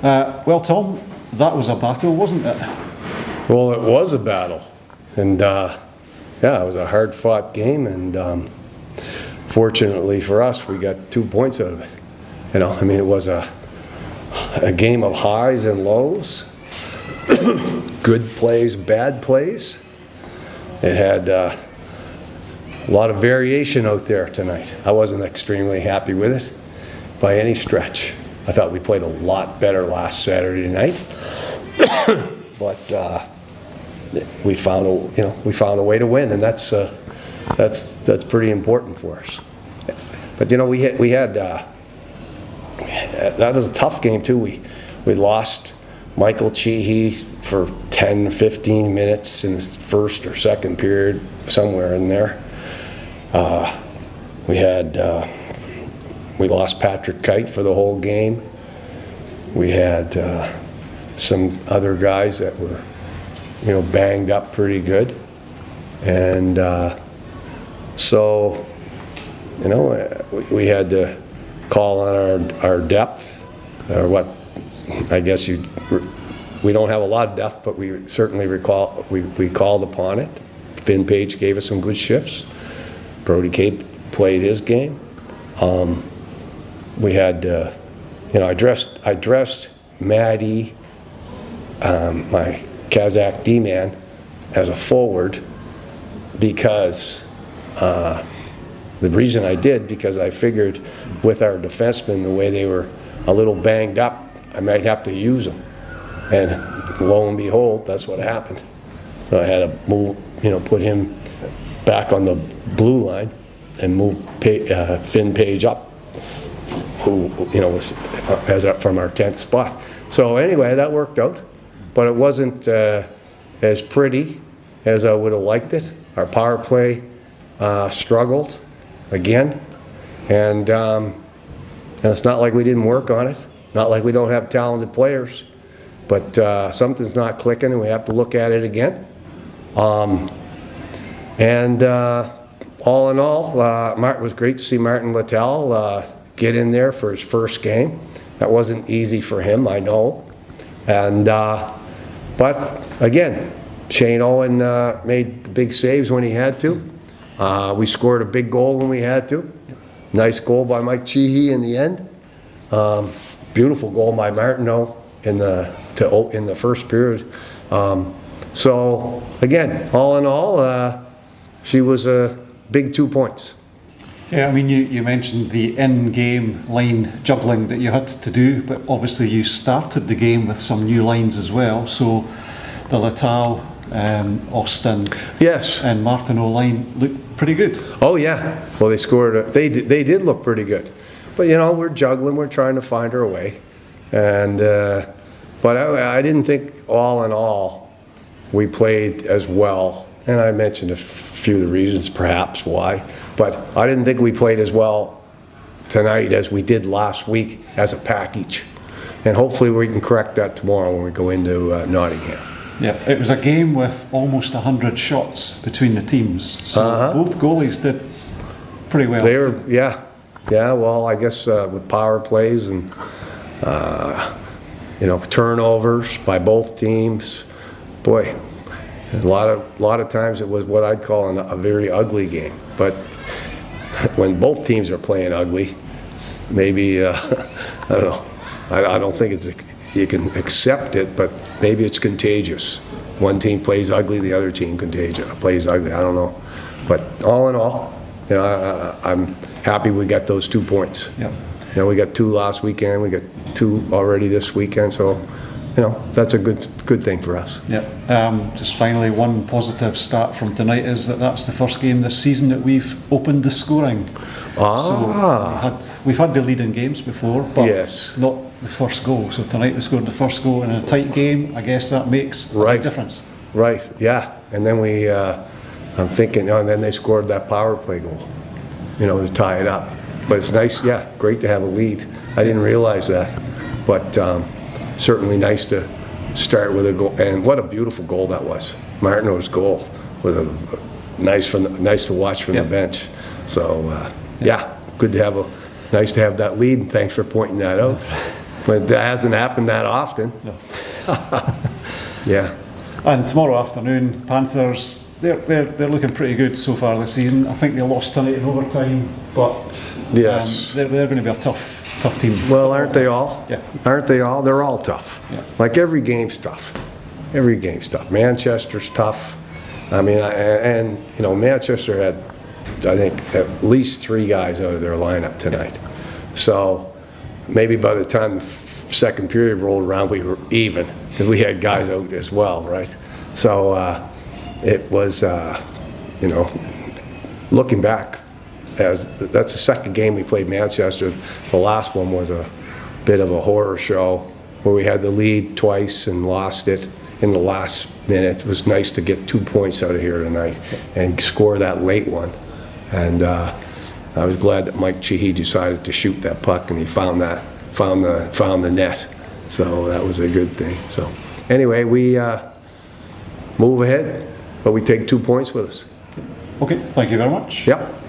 Well, Tom, that was a battle, wasn't it? Well, it was a battle, and yeah, it was a hard-fought game, and fortunately for us, we got 2 points out of it. You know, I mean, it was a game of highs and lows, good plays, bad plays. It had a lot of variation out there tonight. I wasn't extremely happy with it by any stretch. I thought we played a lot better last Saturday night, but we found a way to win, and that's pretty important for us. But you know, we had that was a tough game too. We lost Michael Cheehee for 10, 15 minutes in the first or second period, somewhere in there. We lost Patrick Kite for the whole game. We had some other guys that were, you know, banged up pretty good. And so, you know, we had to call on our depth, or what I guess we don't have a lot of depth, but we certainly we called upon it. Finn Page gave us some good shifts. Brody Cape played his game. We had, you know, I dressed Maddie, my Kazakh D-man, as a forward because the reason I did, because I figured with our defensemen, the way they were a little banged up, I might have to use them. And lo and behold, that's what happened. So I had to move, you know, put him back on the blue line and move Finn Page up, who, you know, was from our 10th spot. So anyway, that worked out, but it wasn't as pretty as I would have liked it. Our power play struggled again, and it's not like we didn't work on it, not like we don't have talented players, but something's not clicking, and we have to look at it again. All in all, it was great to see Martin Littell get in there for his first game. That wasn't easy for him, I know. And but again, Shane Owen made the big saves when he had to. We scored a big goal when we had to. Nice goal by Mike Cheehee in the end. Beautiful goal by Martineau in the first period. So again, all in all, she was a big 2 points. Yeah, I mean, you mentioned the in-game line juggling that you had to do, but obviously you started the game with some new lines as well. So the Littell, Austin, yes, and Martineau line looked pretty good. Oh yeah, well they scored. They did look pretty good, but you know, we're juggling. We're trying to find our way, and but I didn't think all in all we played as well. And I mentioned a few of the reasons perhaps why, but I didn't think we played as well tonight as we did last week as a package. And hopefully we can correct that tomorrow when we go into Nottingham. Yeah, it was a game with almost 100 shots between the teams, so both goalies did pretty well. They were, yeah, well, I guess with power plays and, you know, turnovers by both teams, boy, a lot of times it was what I'd call a very ugly game. But when both teams are playing ugly, maybe, I don't know, I don't think you can accept it, but maybe it's contagious. One team plays ugly, the other team plays ugly, I don't know. But all in all, you know, I'm happy we got those 2 points. Yeah. You know, we got 2 last weekend, we got 2 already this weekend, so, you know, that's a good thing for us. Yeah. Just finally, one positive stat from tonight is that's the first game this season that we've opened the scoring. So we've had the lead in games before, but yes, not the first goal. So tonight we scored the first goal in a tight game. I guess that makes a big difference. Right. Yeah. And then I'm thinking, and then they scored that power play goal, you know, to tie it up. But it's nice. Yeah, great to have a lead. I didn't realize that, but. Certainly nice to start with a goal, and what a beautiful goal that was. Martineau's goal with nice to watch from the bench. So yeah, nice to have that lead, and thanks for pointing that out. But that hasn't happened that often. No. Yeah. And tomorrow afternoon, Panthers, they're looking pretty good so far this season. I think they lost tonight in overtime, but Yes. they're going to be a tough team. Well, aren't they all? Yeah. Aren't they all? They're all tough. Yeah. Like every game's tough. Every game's tough. Manchester's tough. I mean, Manchester had, I think, at least 3 guys out of their lineup tonight. So maybe by the time the second period rolled around, we were even, because we had guys out as well, right? So it was, looking back, that's the second game we played Manchester. The last one was a bit of a horror show where we had the lead twice and lost it in the last minute. It was nice to get 2 points out of here tonight and score that late one. And I was glad that Mike Cheehee decided to shoot that puck, and he found the net. So that was a good thing. So anyway, we move ahead, but we take 2 points with us. Okay, thank you very much. Yep.